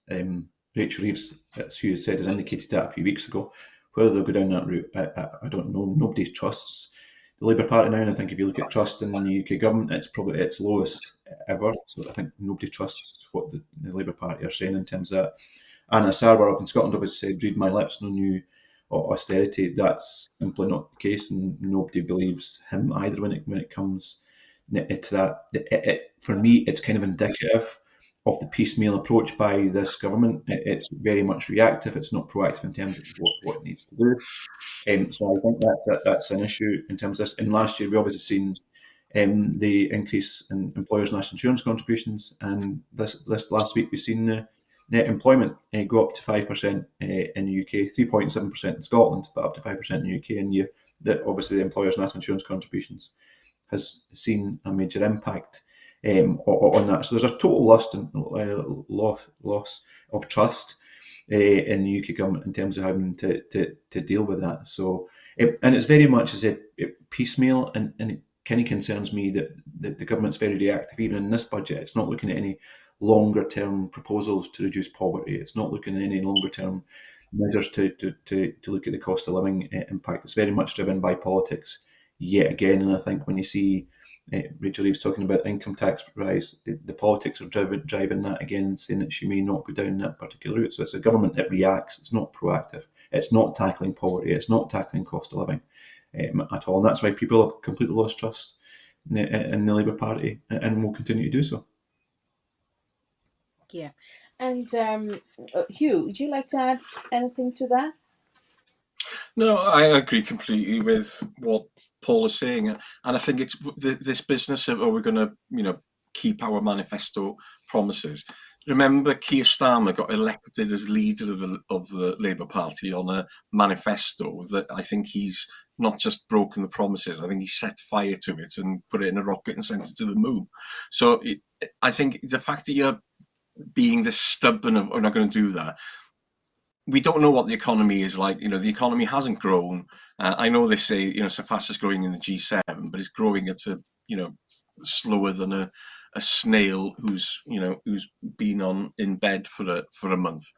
Rachel Reeves, as you said, has indicated that a few weeks ago. Whether they'll go down that route, I don't know. Nobody trusts the Labour Party now, and I think if you look at trust in the UK government, it's probably its lowest ever. So I think nobody trusts what the Labour Party are saying in terms of that. Anna Sarwar up in Scotland obviously said, "Read my lips, no new austerity." That's simply not the case, and nobody believes him either when it comes to that. For me, it's kind of indicative of the piecemeal approach by this government. It's very much reactive. It's not proactive in terms of what it needs to do. So I think that's an issue in terms of this. And last year, we obviously seen the increase in employers' national insurance contributions, and this last week we've seen the net employment go up to 5% in the UK, 3.7% in Scotland, but up to 5% in the UK. And that obviously the employers' national insurance contributions has seen a major impact on that. So there's a total loss of trust in the UK government in terms of having to deal with that. So, and it's very much as a piecemeal, and it kind of concerns me that the government's very reactive. Even in this budget, it's not looking at any longer term proposals to reduce poverty. It's not looking at any longer term measures to look at the cost of living impact. It's very much driven by politics yet again. And I think when you see Rachel Reeves talking about income tax rise, the politics are driving that again, saying that she may not go down that particular route. So it's a government that reacts. It's not proactive. It's not tackling poverty. It's not tackling cost of living at all. And that's why people have completely lost trust in the Labour Party and will continue to do so. Yeah. And Hugh, would you like to add anything to that? No, I agree completely with what Paul is saying, and I think it's this business of we're going to keep our manifesto promises. Remember, Keir Starmer got elected as leader of the Labour Party on a manifesto that I think he's not just broken the promises. I think he set fire to it and put it in a rocket and sent it to the moon. So I think the fact that you're being this stubborn of we're not going to do that. We don't know what the economy is like. The economy hasn't grown. I know they say, it's the fastest growing in the G7, but it's growing at a, slower than a snail who's been in bed for a month.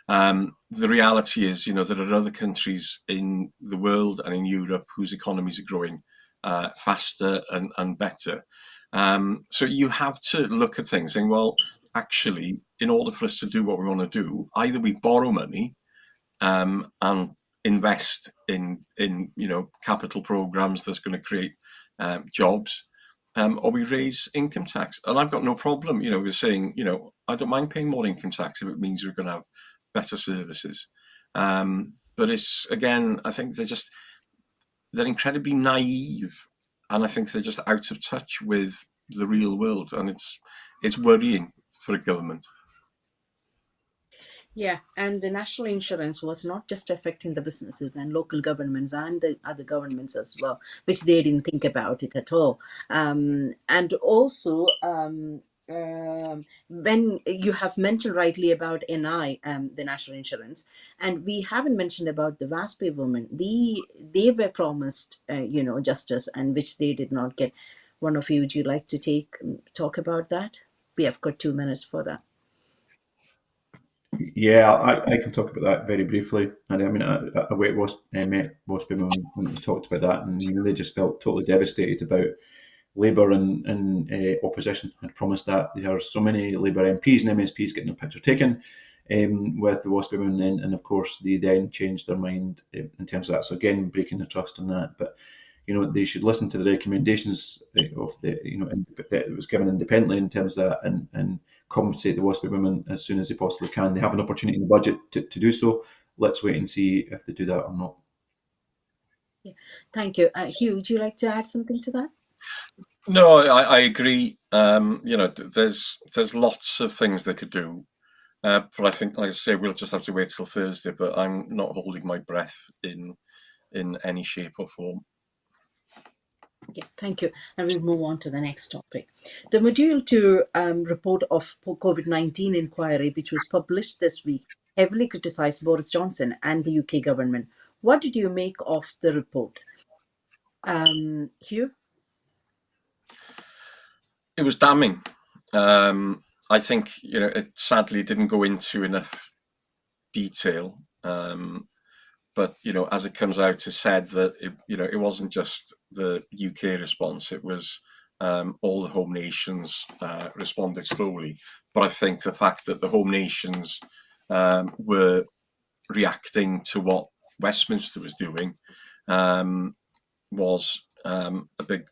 The reality is, there are other countries in the world and in Europe whose economies are growing faster and better. So you have to look at things saying, well, actually, in order for us to do what we want to do, either we borrow money and invest in capital programs that's going to create jobs, or we raise income tax. And I've got no problem, we're saying, I don't mind paying more income tax if it means we're going to have better services. But it's, again, I think they're incredibly naive, and I think they're just out of touch with the real world, and it's worrying for a government. Yeah, and the national insurance was not just affecting the businesses and local governments and the other governments as well, which they didn't think about it at all. And also, when you have mentioned rightly about NI, the national insurance, and we haven't mentioned about the WASPI women. They were promised, justice, and which they did not get. One of you, would you like to talk about that? We have got 2 minutes for that. Yeah, I can talk about that very briefly. And I mean, I met WASPI when we talked about that, and they just felt totally devastated about Labour and opposition had promised that. There are so many Labour MPs and MSPs getting a picture taken with the WASPI women, and of course they then changed their mind in terms of that. So again, breaking the trust on that. But they should listen to the recommendations of that was given independently in terms of that, and compensate the WASPI women as soon as they possibly can. They have an opportunity in the budget to do so. Let's wait and see if they do that or not. Yeah. Thank you. Hugh, would you like to add something to that? No, I agree. There's lots of things they could do. But I think, like I say, we'll just have to wait till Thursday, but I'm not holding my breath in any shape or form. Yeah, thank you. And we'll move on to the next topic. The Module 2 report of COVID-19 inquiry, which was published this week, heavily criticized Boris Johnson and the UK government. What did you make of the report? Hugh? It was damning. I think, it sadly didn't go into enough detail. But as it comes out, it's said that it wasn't just the UK response; it was all the home nations responded slowly. But I think the fact that the home nations were reacting to what Westminster was doing was a big,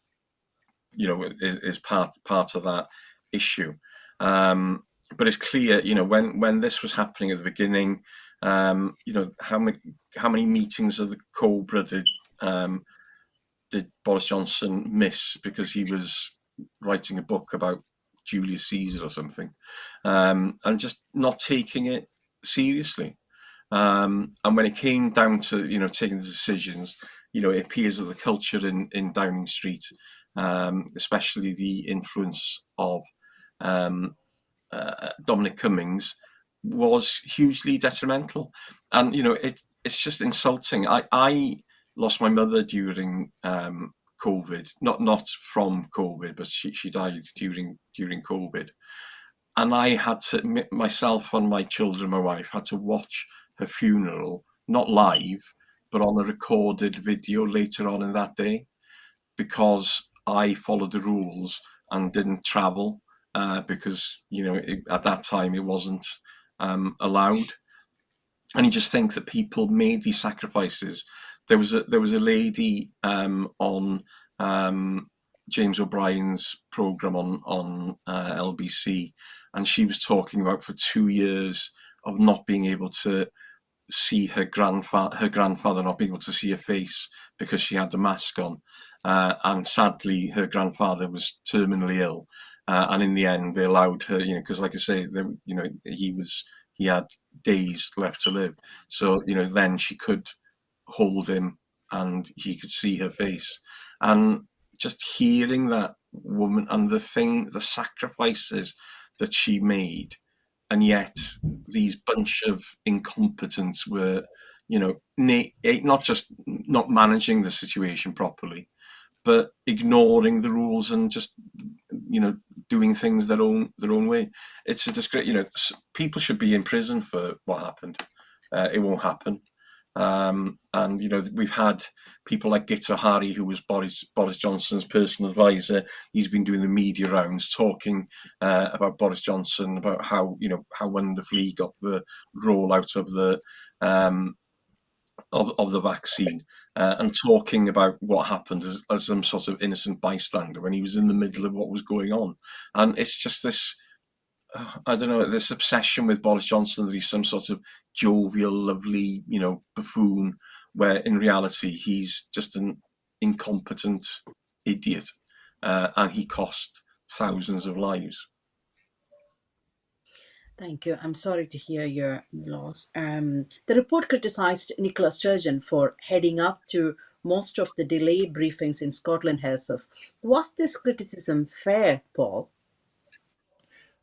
is part of that issue. But it's clear, when this was happening at the beginning, how many meetings of the Cobra did Boris Johnson miss because he was writing a book about Julius Caesar or something, and just not taking it seriously. And when it came down to taking the decisions, it appears that the culture in Downing Street, especially the influence of Dominic Cummings, was hugely detrimental. And it's just insulting. I lost my mother during COVID, not from COVID, but she died during COVID. And I had to, myself and my children, my wife, had to watch her funeral, not live, but on a recorded video later on in that day, because I followed the rules and didn't travel because, at that time it wasn't allowed. And you just think that people made these sacrifices. There was a lady on James O'Brien's program on LBC, and she was talking about for 2 years of not being able to see her grandfather not being able to see her face because she had the mask on, and sadly her grandfather was terminally ill, and in the end they allowed her, because like I say, he had days left to live, so then she could hold him and he could see her face. And just hearing that woman and the sacrifices that she made, and yet these bunch of incompetents were, not just not managing the situation properly, but ignoring the rules and just, doing things their own way. It's a disgrace. People should be in prison for what happened. It won't happen. And we've had people like Gita Hari, who was Boris Johnson's personal advisor. He's been doing the media rounds, talking about Boris Johnson, about how wonderfully he got the rollout of the of the vaccine, and talking about what happened as some sort of innocent bystander when he was in the middle of what was going on. And it's just this, I don't know, this obsession with Boris Johnson that he's some sort of jovial, lovely, buffoon, where in reality he's just an incompetent idiot, and he cost thousands of lives. Thank you. I'm sorry to hear your loss. The report criticized Nicola Sturgeon for heading up to most of the delay briefings in Scotland herself. Was this criticism fair, Paul?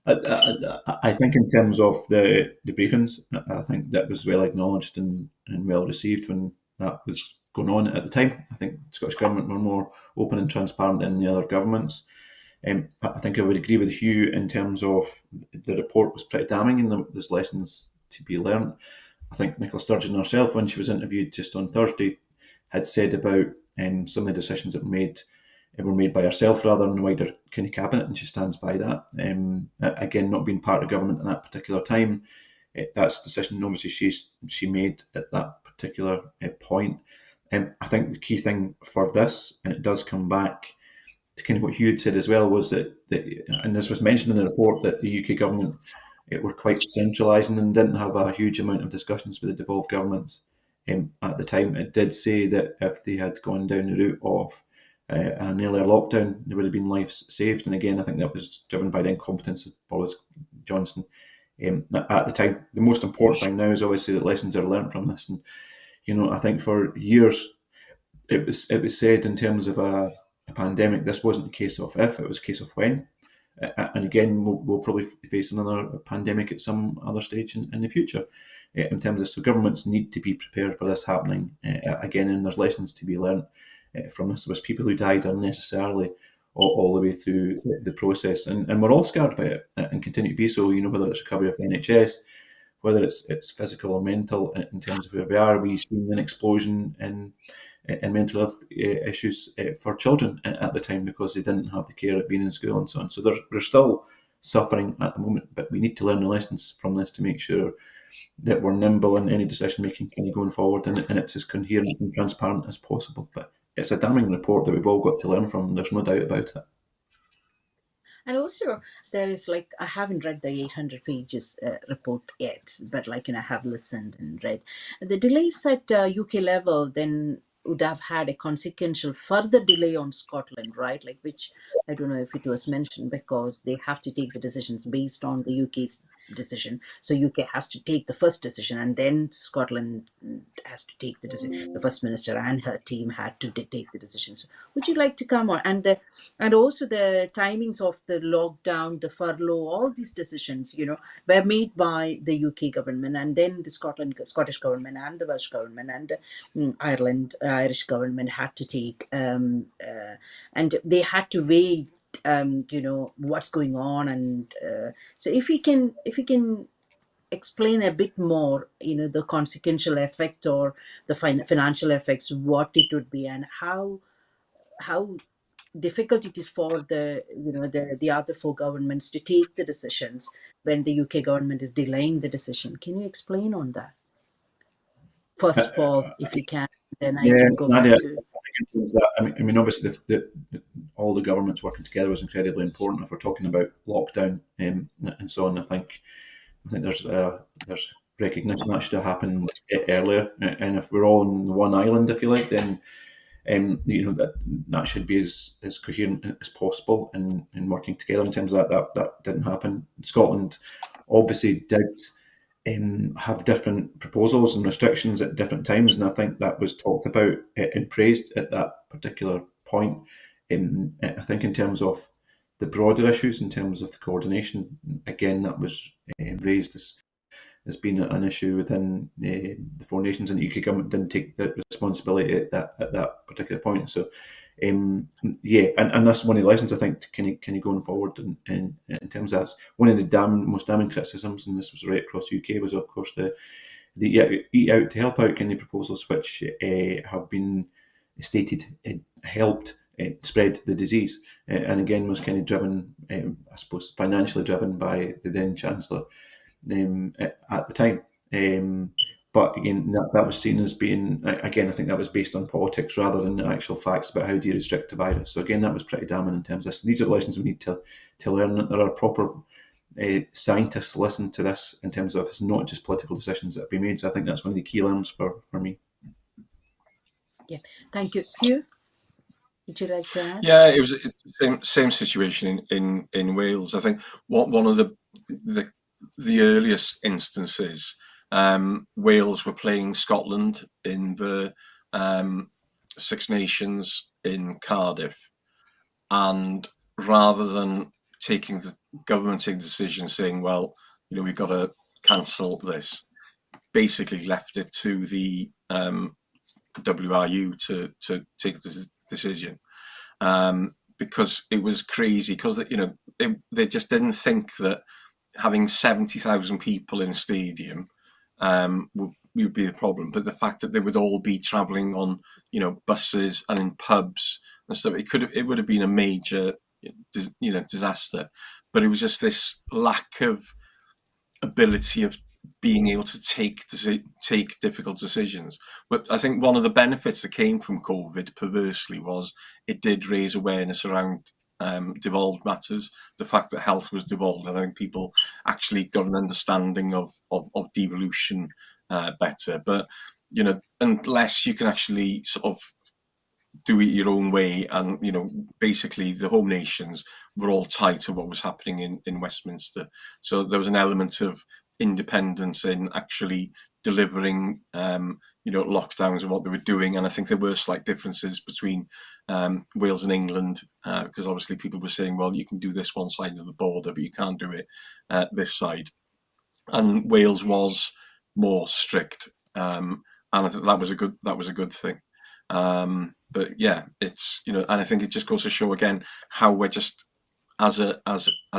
I think in terms of the briefings, I think that was well acknowledged and well received when that was going on at the time. I think the Scottish Government were more open and transparent than the other governments. I think I would agree with Hugh in terms of the report was pretty damning and there's lessons to be learned. I think Nicola Sturgeon herself, when she was interviewed just on Thursday, had said about some of the decisions that were made by herself rather than the wider kind of cabinet, and she stands by that. Again, not being part of government at that particular time, that's a decision obviously she made at that particular point. I think the key thing for this, and it does come back to kind of what Hugh had said as well, was that and this was mentioned in the report, that the UK government were quite centralising and didn't have a huge amount of discussions with the devolved governments. At the time, it did say that if they had gone down the route of an earlier lockdown, there would have been lives saved. And again, I think that was driven by the incompetence of Boris Johnson at the time. The most important thing now is obviously that lessons are learnt from this. And I think for years it was said in terms of a pandemic, this wasn't a case of if, it was a case of when. And again, we'll probably face another pandemic at some other stage in the future. In terms of, so governments need to be prepared for this happening again, and there's lessons to be learnt from this. There was people who died unnecessarily all the way through the process, and we're all scarred by it and continue to be so. Whether it's recovery of the NHS, whether it's physical or mental, in terms of where we are. We've seen an explosion in mental health issues for children at the time, because they didn't have the care of being in school and so on. So they're still suffering at the moment, but we need to learn the lessons from this to make sure that we're nimble in any decision making kind of going forward, and it's as coherent and transparent as possible. But it's a damning report that we've all got to learn from. There's no doubt about it. And also, there is like, I haven't read the 800 pages report yet, but like, I have listened and read. The delays at UK level then would have had a consequential further delay on Scotland, right? Like, which I don't know if it was mentioned, because they have to take the decisions based on the UK's decision. So UK has to take the first decision, and then Scotland has to take the decision. The First Minister and her team had to take the decisions. Would you like to come on? And also the timings of the lockdown, the furlough, all these decisions, were made by the UK government, and then the Scottish government and the Welsh government and the Irish government had to take, and they had to weigh, what's going on. And so if we can explain a bit more, the consequential effect or the financial effects, what it would be, and how difficult it is for the other four governments to take the decisions when the UK government is delaying the decision. Can you explain on that first of all, if you can? Then I Yeah, can go Nadia, back I to. think in terms of that, I mean, obviously, all the governments working together was incredibly important. If we're talking about lockdown and so on, I think there's recognition that should have happened earlier. And if we're all on one island, if you like, then that should be as coherent as possible and working together in terms of that. That didn't happen. Scotland obviously did have different proposals and restrictions at different times, and I think that was talked about and praised at that particular point. I think in terms of the broader issues, in terms of the coordination, again, that was raised as being an issue within the four nations, and the UK government didn't take the responsibility at that particular point. So, and that's one of the lessons I think can you going forward in terms of that's one of the most damning criticisms, and this was right across the UK, was of course the eat out to help out kind of proposals, which have been stated helped spread the disease, and again was kind of driven, I suppose, financially driven by the then Chancellor at the time. But again, that was seen as being, again, I think that was based on politics rather than the actual facts about how do you restrict the virus. So again, that was pretty damning in terms of this. These are the lessons we need to learn. That there are proper scientists listen to this in terms of it's not just political decisions that have been made. So I think that's one of the key learnings for me. Yeah, thank you. Hugh, would you like to add? Yeah, it was the same situation in Wales. I think one of the earliest instances, Wales were playing Scotland in the Six Nations in Cardiff, and rather than taking the government taking the decision saying, well, we've got to cancel this, basically left it to the WRU to take the decision, because it was crazy, because they just didn't think that having 70,000 people in a stadium would be the problem. But the fact that they would all be travelling on buses and in pubs and stuff, it would have been a major disaster. But it was just this lack of ability of being able to take difficult decisions. But I think one of the benefits that came from COVID, perversely, was it did raise awareness around devolved matters. The fact that health was devolved, I think people actually got an understanding of devolution better. But unless you can actually sort of do it your own way, and basically the home nations were all tied to what was happening in Westminster, so there was an element of independence in actually delivering lockdowns and what they were doing. And I think there were slight differences between Wales and England, because obviously people were saying, well, you can do this one side of the border, but you can't do it this side. And Wales was more strict, and I think that was a good thing. But yeah, it's and I think it just goes to show again how we're just as a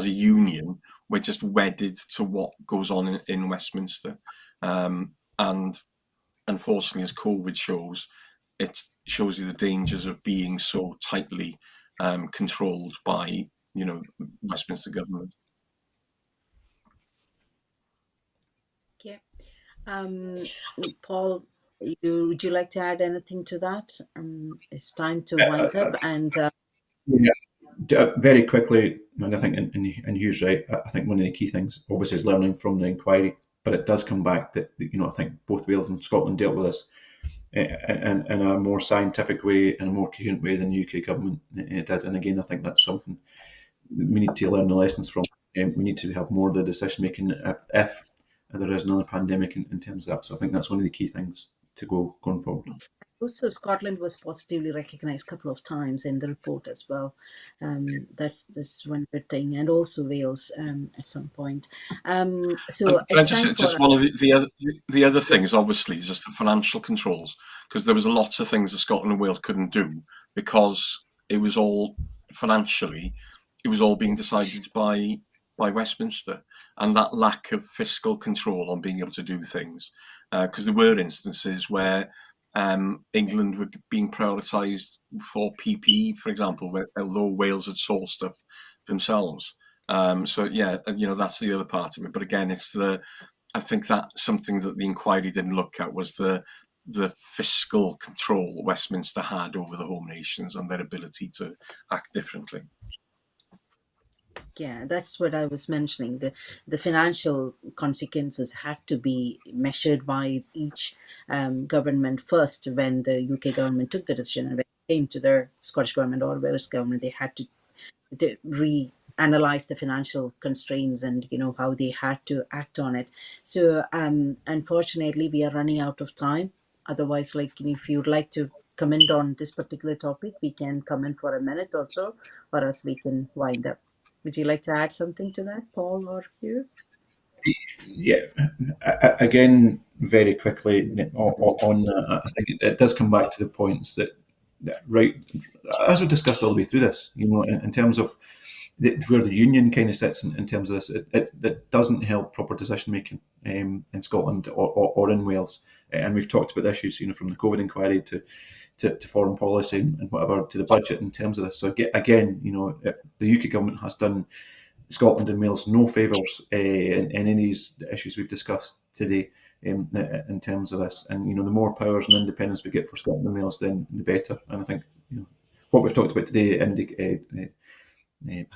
union, we're just wedded to what goes on in Westminster. And unfortunately, as COVID shows, it shows you the dangers of being so tightly controlled by, Westminster government. Okay. Paul, would you like to add anything to that? It's time to wind up, and Very quickly, and I think and Hugh's right. I think one of the key things, obviously, is learning from the inquiry. But it does come back that I think both Wales and Scotland dealt with this in a more scientific way, in a more coherent way than the UK government did. And again, I think that's something we need to learn the lessons from. We need to have more of the decision making if there is another pandemic in terms of that. So I think that's one of the key things to going forward. also Scotland was positively recognised a couple of times in the report as well. That's one good thing, and also Wales at some point. So it's time just for one of the other things, obviously, is just the financial controls, because there was lots of things that Scotland and Wales couldn't do because it was all financially, it was all being decided by Westminster, and that lack of fiscal control on being able to do things, because there were instances where England were being prioritised for PPE, for example, although Wales had sourced stuff themselves. So yeah, that's the other part of it. But again, I think that's something that the inquiry didn't look at, was the fiscal control Westminster had over the home nations and their ability to act differently. Yeah, that's what I was mentioning. The financial consequences had to be measured by each government first. When the UK government took the decision, and when it came to the Scottish government or Welsh government, they had to reanalyze the financial constraints and how they had to act on it. So unfortunately, we are running out of time. Otherwise, if you'd like to comment on this particular topic, we can comment for a minute or so, or else we can wind up. Would you like to add something to that, Paul or Hugh? Yeah, again, very quickly on that, I think it does come back to the points that right, as we discussed all the way through this, in terms of where the union kind of sits in terms of this, it doesn't help proper decision making in Scotland or in Wales. And we've talked about the issues, from the COVID inquiry to foreign policy and whatever, to the budget in terms of this. So again, the UK government has done Scotland and Wales no favours in any of these issues we've discussed today in terms of this. And the more powers and independence we get for Scotland and Wales, then the better. And I think what we've talked about today I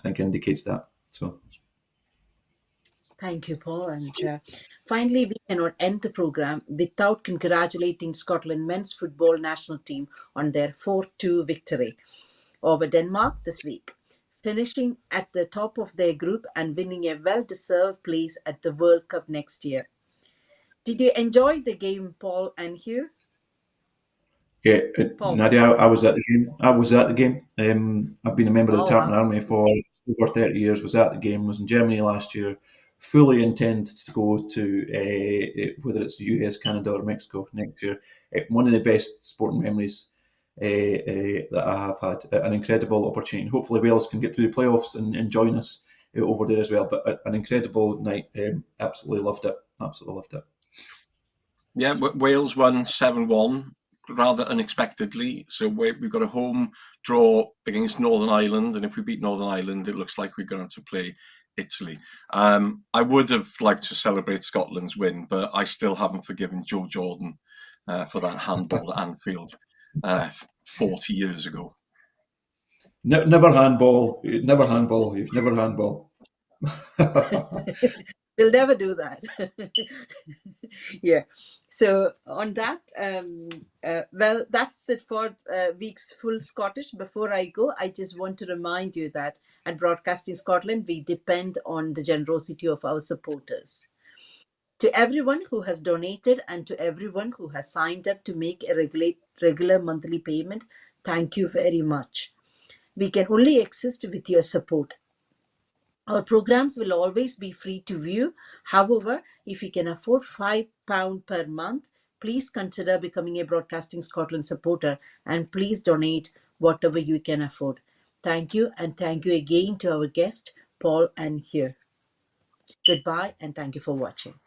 think indicates that. So, thank you, Paul. And finally, we cannot end the program without congratulating Scotland men's football national team on their 4-2 victory over Denmark this week, finishing at the top of their group and winning a well-deserved place at the World Cup next year. Did you enjoy the game, Paul and Hugh? Yeah, Paul. Nadia, I was at the game. I've been a member of the Tartan Army for over 30 years. Was at the game. Was in Germany last year. Fully intend to go to whether it's the US, Canada, or Mexico next year. One of the best sporting memories that I have had. An incredible opportunity. Hopefully, Wales can get through the playoffs and join us over there as well. But an incredible night. Absolutely loved it. Absolutely loved it. Yeah, Wales won 7-1 rather unexpectedly. So we've got a home draw against Northern Ireland, and if we beat Northern Ireland, it looks like we're going to play Italy. I would have liked to celebrate Scotland's win, but I still haven't forgiven Joe Jordan for that handball at Anfield 40 years ago. Never handball. Never handball. Never handball. We'll never do that. Yeah. So on that, well, that's it for week's Full Scottish. Before I go, I just want to remind you that at Broadcasting Scotland, we depend on the generosity of our supporters. To everyone who has donated and to everyone who has signed up to make a regular monthly payment, thank you very much. We can only exist with your support. Our programs will always be free to view. However, if you can afford £5 per month, please consider becoming a Broadcasting Scotland supporter and please donate whatever you can afford. Thank you, and thank you again to our guest, Paul and Hugh. Goodbye and thank you for watching.